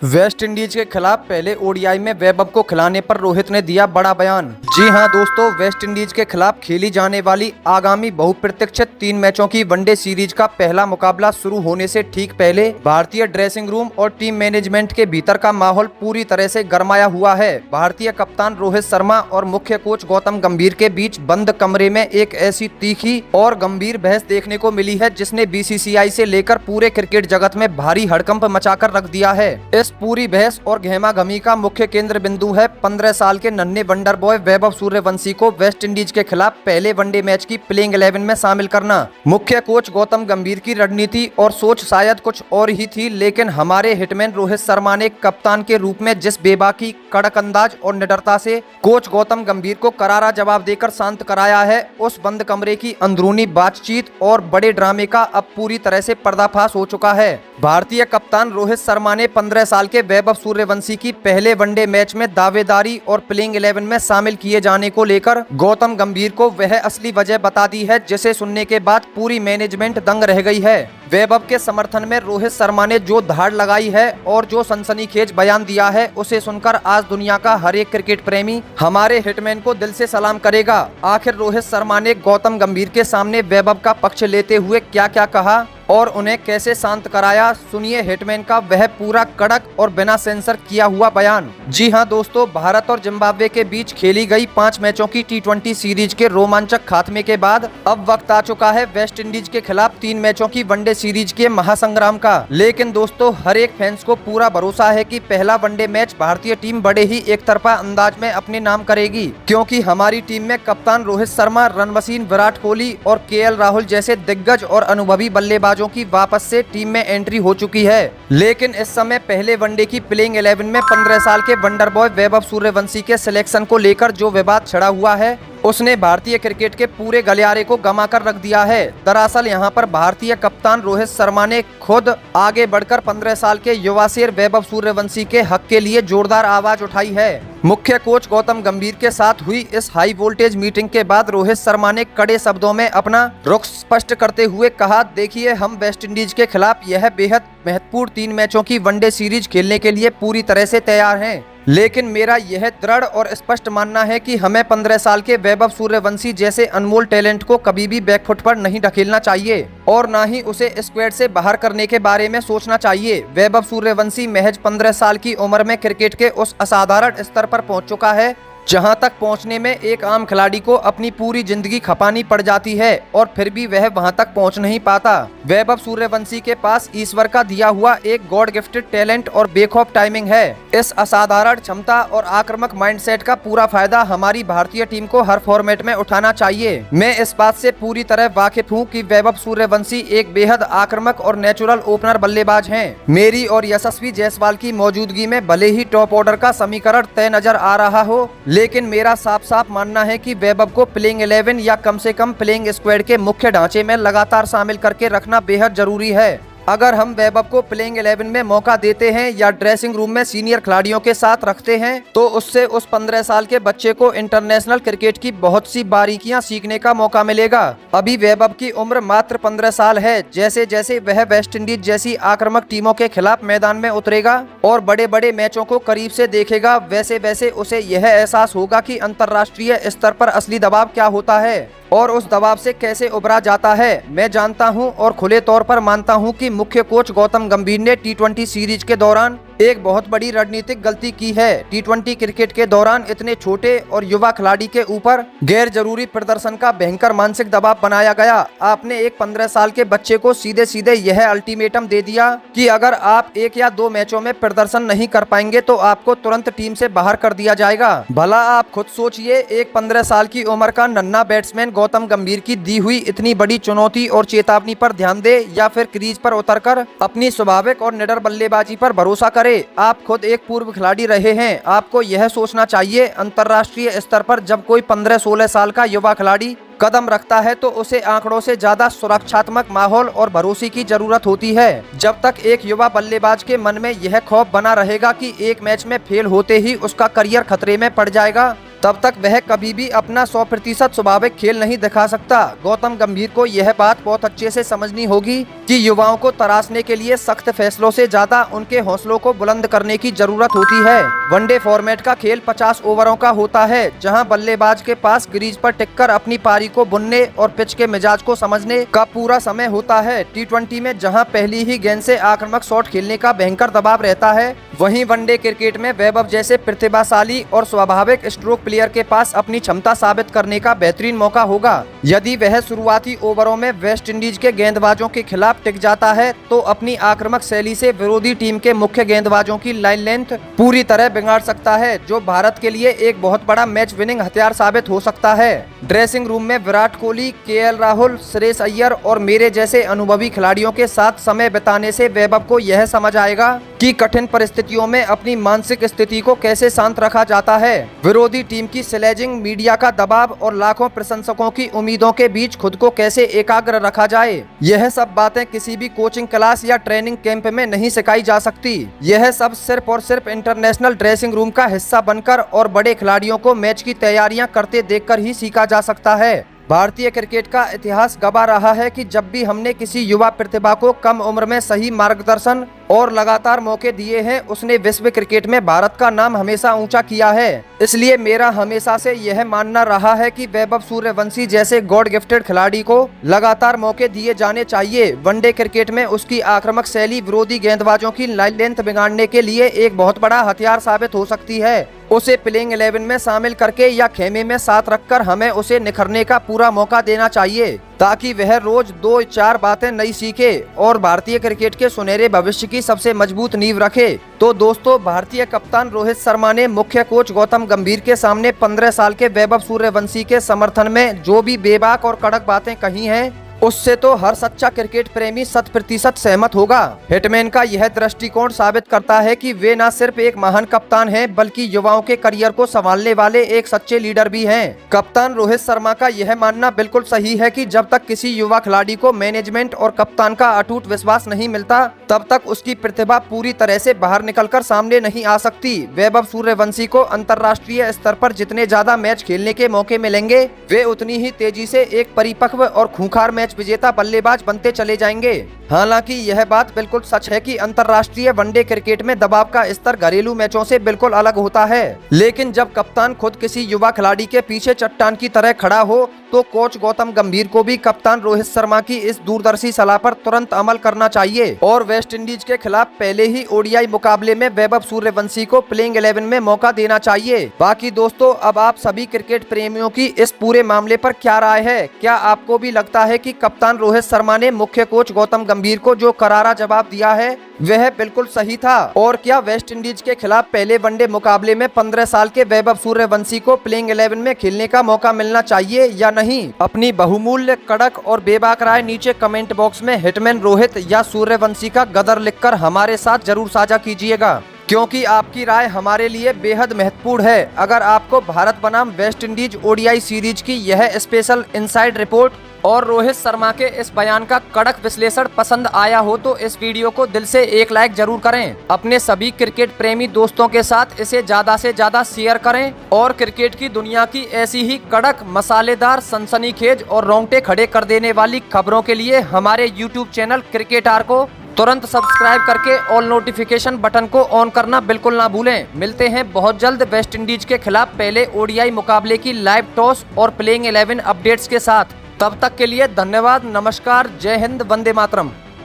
West Indies के खिलाफ पहले ओडीआई में वैभव को खिलाने पर रोहित ने दिया बड़ा बयान। जी हां दोस्तों, वेस्ट इंडीज के खिलाफ खेली जाने वाली आगामी बहुप्रतीक्षित 3 मैचों की वनडे सीरीज का पहला मुकाबला शुरू होने से ठीक पहले भारतीय ड्रेसिंग रूम और टीम मैनेजमेंट के भीतर का माहौल पूरी तरह से गरमाया हुआ है। भारतीय कप्तान रोहित शर्मा और मुख्य कोच गौतम गंभीर के बीच बंद कमरे में एक ऐसी तीखी और गंभीर बहस देखने को मिली है जिसने बीसीसीआई से लेकर पूरे क्रिकेट जगत में भारी हड़कंप मचाकर रख दिया है। इस पूरी बहस और गहमागहमी का मुख्य केंद्र बिंदु है 15 साल के नन्हे वंडर बॉय वैभव सूर्यवंशी को वेस्ट इंडीज के खिलाफ पहले वनडे मैच की प्लेइंग 11 में शामिल करना। मुख्य कोच गौतम गंभीर की रणनीति और सोच शायद कुछ और ही थी, लेकिन हमारे हिटमैन रोहित शर्मा ने कप्तान के रूप में जिस बेबाकी, कड़क अंदाज और निडरता से कोच गौतम गंभीर को करारा जवाब देकर शांत कराया है, उस बंद कमरे की अंदरूनी बातचीत और बड़े ड्रामे का अब पूरी तरह से पर्दाफाश हो चुका है। भारतीय कप्तान रोहित शर्मा ने 15 साल के वैभव सूर्यवंशी की पहले वनडे मैच में दावेदारी और प्लेइंग 11 में शामिल किए जाने को लेकर गौतम गंभीर को वह असली वजह बता दी है जिसे सुनने के बाद पूरी मैनेजमेंट दंग रह गई है। वैभव के समर्थन में रोहित शर्मा ने जो धाड़ लगाई है और जो सनसनीखेज बयान दिया है, उसे सुनकर आज दुनिया का हर एक क्रिकेट प्रेमी हमारे हिटमैन को दिल से सलाम करेगा। आखिर रोहित शर्मा ने गौतम गंभीर के सामने वैभव का पक्ष लेते हुए क्या क्या कहा और उन्हें कैसे शांत कराया, सुनिए हिटमैन का वह पूरा कड़क और बिना सेंसर किया हुआ बयान। जी हां दोस्तों, भारत और जिम्बाब्वे के बीच खेली गई 5 मैचों की T20 सीरीज के रोमांचक खात्मे के बाद अब वक्त आ चुका है वेस्ट इंडीज के खिलाफ 3 मैचों की वनडे सीरीज के महासंग्राम का। लेकिन दोस्तों, हर एक फैंस को पूरा भरोसा है कि पहला वनडे मैच भारतीय टीम बड़े ही एकतरफा अंदाज में अपने नाम करेगी, क्योंकि हमारी टीम में कप्तान रोहित शर्मा, रन मशीन विराट कोहली और केएल राहुल जैसे दिग्गज और अनुभवी बल्लेबाजों की वापस से टीम में एंट्री हो चुकी है। लेकिन इस समय पहले वनडे की प्लेइंग 11 में 15 साल के वंडर बॉय वैभव सूर्यवंशी के सिलेक्शन को लेकर जो विवाद छिड़ा हुआ है, उसने भारतीय क्रिकेट के पूरे गलियारे को गमा कर रख दिया है। दरअसल यहां पर भारतीय कप्तान रोहित शर्मा ने खुद आगे बढ़कर 15 साल के युवा शेर वैभव सूर्यवंशी के हक के लिए जोरदार आवाज उठाई है। मुख्य कोच गौतम गंभीर के साथ हुई इस हाई वोल्टेज मीटिंग के बाद रोहित शर्मा ने कड़े शब्दों में अपना रुख स्पष्ट करते हुए कहा, देखिए, हम वेस्ट इंडीज के खिलाफ यह बेहद महत्वपूर्ण 3 मैचों की वनडे सीरीज खेलने के लिए पूरी तरह से तैयार हैं। लेकिन मेरा यह दृढ़ और स्पष्ट मानना है कि हमें 15 साल के वैभव सूर्यवंशी जैसे अनमोल टैलेंट को कभी भी बैकफुट पर नहीं ढकेलना चाहिए और न ही उसे स्क्वाड से बाहर करने के बारे में सोचना चाहिए। वैभव सूर्यवंशी महज 15 साल की उम्र में क्रिकेट के उस असाधारण स्तर पर पहुंच चुका है जहां तक पहुंचने में एक आम खिलाड़ी को अपनी पूरी जिंदगी खपानी पड़ जाती है और फिर भी वह वहां तक पहुंच नहीं पाता। वैभव सूर्यवंशी के पास ईश्वर का दिया हुआ एक गॉड गिफ्टेड टैलेंट और बेखौफ टाइमिंग है। इस असाधारण क्षमता और आक्रामक माइंडसेट का पूरा फायदा हमारी भारतीय टीम को हर फॉर्मेट में उठाना चाहिए। मैं इस बात से पूरी तरह वाकिफ हूँ कि वैभव सूर्यवंशी एक बेहद आक्रामक और नेचुरल ओपनर बल्लेबाज हैं। मेरी और यशस्वी जायसवाल की मौजूदगी में भले ही टॉप ऑर्डर का समीकरण तय नजर आ रहा हो, लेकिन मेरा साफ साफ मानना है कि वैभव को प्लेइंग 11 या कम से कम प्लेइंग स्क्वाड के मुख्य ढांचे में लगातार शामिल करके रखना बेहद जरूरी है। अगर हम वैभव को प्लेइंग 11 में मौका देते हैं या ड्रेसिंग रूम में सीनियर खिलाड़ियों के साथ रखते हैं, तो उससे उस 15 साल के बच्चे को इंटरनेशनल क्रिकेट की बहुत सी बारीकियां सीखने का मौका मिलेगा। अभी वैभव की उम्र मात्र 15 साल है। जैसे जैसे वह वेस्ट इंडीज जैसी आक्रामक टीमों के खिलाफ मैदान में उतरेगा और बड़े बड़े मैचों को करीब से देखेगा, वैसे वैसे उसे यह एहसास होगा कि अंतर्राष्ट्रीय स्तर पर असली दबाव क्या होता है और उस दबाव से कैसे उबरा जाता है। मैं जानता हूं और खुले तौर पर मानता हूं कि मुख्य कोच गौतम गंभीर ने T20 सीरीज के दौरान एक बहुत बड़ी रणनीतिक गलती की है। T20 क्रिकेट के दौरान इतने छोटे और युवा खिलाड़ी के ऊपर गैर जरूरी प्रदर्शन का भयंकर मानसिक दबाव बनाया गया। आपने एक 15 साल के बच्चे को सीधे सीधे यह अल्टीमेटम दे दिया कि अगर आप 1 या 2 मैचों में प्रदर्शन नहीं कर पाएंगे तो आपको तुरंत टीम से बाहर कर दिया जाएगा। भला आप खुद सोचिए, एक 15 साल की उम्र का नन्हा बैट्समैन गौतम गंभीर की दी हुई इतनी बड़ी चुनौती और चेतावनी पर ध्यान दे या फिर क्रीज पर उतरकर अपनी स्वाभाविक और निडर बल्लेबाजी पर भरोसा करे। आप खुद एक पूर्व खिलाड़ी रहे हैं। आपको यह सोचना चाहिए, अंतर्राष्ट्रीय स्तर पर जब कोई 15-16 साल का युवा खिलाड़ी कदम रखता है तो उसे आंकड़ों से ज्यादा सुरक्षात्मक माहौल और भरोसे की जरूरत होती है। जब तक एक युवा बल्लेबाज के मन में यह खौफ बना रहेगा कि एक मैच में फेल होते ही उसका करियर खतरे में पड़ जाएगा, तब तक वह कभी भी अपना 100% स्वाभाविक खेल नहीं दिखा सकता। गौतम गंभीर को यह बात बहुत अच्छे से समझनी होगी कि युवाओं को तराशने के लिए सख्त फैसलों से ज्यादा उनके हौसलों को बुलंद करने की जरूरत होती है। वनडे फॉर्मेट का खेल 50 ओवरों का होता है, जहां बल्लेबाज के पास क्रीज पर टिककर अपनी पारी को बुनने और पिच के मिजाज को समझने का पूरा समय होता है। टी20 में जहां पहली ही गेंद से आक्रामक शॉट खेलने का भयंकर दबाव रहता है, वहीं वनडे क्रिकेट में वैभव जैसे प्रतिभाशाली और स्वाभाविक स्ट्रोक प्लेयर के पास अपनी क्षमता साबित करने का बेहतरीन मौका होगा। यदि वह शुरुआती ओवरों में वेस्ट इंडीज के गेंदबाजों के खिलाफ टिक जाता है तो अपनी आक्रामक शैली से विरोधी टीम के मुख्य गेंदबाजों की लाइन लेंथ पूरी तरह बिगाड़ सकता है, जो भारत के लिए एक बहुत बड़ा मैच विनिंग हथियार साबित हो सकता है। ड्रेसिंग रूम में विराट कोहली, केएल राहुल, श्रेयस अय्यर और मेरे जैसे अनुभवी खिलाड़ियों के साथ समय बिताने से वैभव को यह समझ आएगा कि कठिन परिस्थितियों में अपनी मानसिक स्थिति को कैसे शांत रखा जाता है। विरोधी टीम की स्लेजिंग, मीडिया का दबाव और लाखों प्रशंसकों की उम्मीदों के बीच खुद को कैसे एकाग्र रखा जाए, यह सब बातें किसी भी कोचिंग क्लास या ट्रेनिंग कैंप में नहीं सिखाई जा सकती। यह सब सिर्फ और सिर्फ इंटरनेशनल ड्रेसिंग रूम का हिस्सा बनकर और बड़े खिलाड़ियों को मैच की तैयारियां करते देखकर ही सीखा जा सकता है। भारतीय क्रिकेट का इतिहास गवाह रहा है कि जब भी हमने किसी युवा प्रतिभा को कम उम्र में सही मार्गदर्शन और लगातार मौके दिए हैं, उसने विश्व क्रिकेट में भारत का नाम हमेशा ऊंचा किया है। इसलिए मेरा हमेशा से यह मानना रहा है कि वैभव सूर्यवंशी जैसे गॉड गिफ्टेड खिलाड़ी को लगातार मौके दिए जाने चाहिए। वनडे क्रिकेट में उसकी आक्रामक शैली विरोधी गेंदबाजों की लाइन लेंथ बिगाड़ने के लिए एक बहुत बड़ा हथियार साबित हो सकती है। उसे प्लेइंग 11 में शामिल करके या खेमे में साथ रखकर हमें उसे निखरने का पूरा मौका देना चाहिए, ताकि वह रोज 2-4 बातें नई सीखे और भारतीय क्रिकेट के सुनहरे भविष्य की सबसे मजबूत नींव रखे। तो दोस्तों, भारतीय कप्तान रोहित शर्मा ने मुख्य कोच गौतम गंभीर के सामने 15 साल के वैभव सूर्यवंशी के समर्थन में जो भी बेबाक और कड़क बातें कही हैं, उससे तो हर सच्चा क्रिकेट प्रेमी 100% सहमत होगा। हिटमैन का यह दृष्टिकोण साबित करता है कि वे न सिर्फ एक महान कप्तान हैं, बल्कि युवाओं के करियर को संभालने वाले एक सच्चे लीडर भी हैं। कप्तान रोहित शर्मा का यह मानना बिल्कुल सही है कि जब तक किसी युवा खिलाड़ी को मैनेजमेंट और कप्तान का अटूट विश्वास नहीं मिलता, तब तक उसकी प्रतिभा पूरी तरह से बाहर निकलकर सामने नहीं आ सकती। वैभव सूर्यवंशी को अंतर्राष्ट्रीय स्तर पर जितने ज्यादा मैच खेलने के मौके मिलेंगे, वे उतनी ही तेजी से एक परिपक्व और खूंखार मैच विजेता बल्लेबाज बनते चले जाएंगे। हालांकि यह बात बिल्कुल सच है कि अंतर्राष्ट्रीय वनडे क्रिकेट में दबाव का स्तर घरेलू मैचों से बिल्कुल अलग होता है। लेकिन जब कप्तान खुद किसी युवा खिलाड़ी के पीछे चट्टान की तरह खड़ा हो, तो कोच गौतम गंभीर को भी कप्तान रोहित शर्मा की इस दूरदर्शी सलाह पर तुरंत अमल करना चाहिए और वेस्ट इंडीज के खिलाफ पहले ही ओडीआई मुकाबले में वैभव सूर्यवंशी को प्लेइंग 11 में मौका देना चाहिए। बाकी दोस्तों, अब आप सभी क्रिकेट प्रेमियों की इस पूरे मामले पर क्या राय है? क्या आपको भी लगता है कि कप्तान रोहित शर्मा ने मुख्य कोच गौतम गंभीर को जो करारा जवाब दिया है वह बिल्कुल सही था? और क्या वेस्ट इंडीज के खिलाफ पहले वनडे मुकाबले में 15 साल के वैभव सूर्यवंशी को प्लेइंग 11 में खेलने का मौका मिलना चाहिए या नहीं? अपनी बहुमूल्य, कड़क और बेबाक राय नीचे कमेंट बॉक्स में हिटमैन रोहित या सूर्यवंशी का गदर लिखकर हमारे साथ जरूर साझा कीजिएगा, क्योंकि आपकी राय हमारे लिए बेहद महत्वपूर्ण है। अगर आपको भारत बनाम वेस्ट इंडीज ओडीआई सीरीज की यह स्पेशल इनसाइड रिपोर्ट और रोहित शर्मा के इस बयान का कड़क विश्लेषण पसंद आया हो तो इस वीडियो को दिल से एक लाइक जरूर करें। अपने सभी क्रिकेट प्रेमी दोस्तों के साथ इसे ज्यादा से ज्यादा शेयर करें और क्रिकेट की दुनिया की ऐसी ही कड़क, मसालेदार, सनसनीखेज और रोंगटे खड़े कर देने वाली खबरों के लिए हमारे यूट्यूब चैनल क्रिकेटार को तुरंत सब्सक्राइब करके ऑल नोटिफिकेशन बटन को ऑन करना बिल्कुल ना भूलें। मिलते हैं बहुत जल्द वेस्ट इंडीज के खिलाफ पहले ओडीआई मुकाबले की लाइव टॉस और प्लेइंग 11 अपडेट्स के साथ। तब तक के लिए धन्यवाद, नमस्कार, जय हिंद, वंदे मातरम।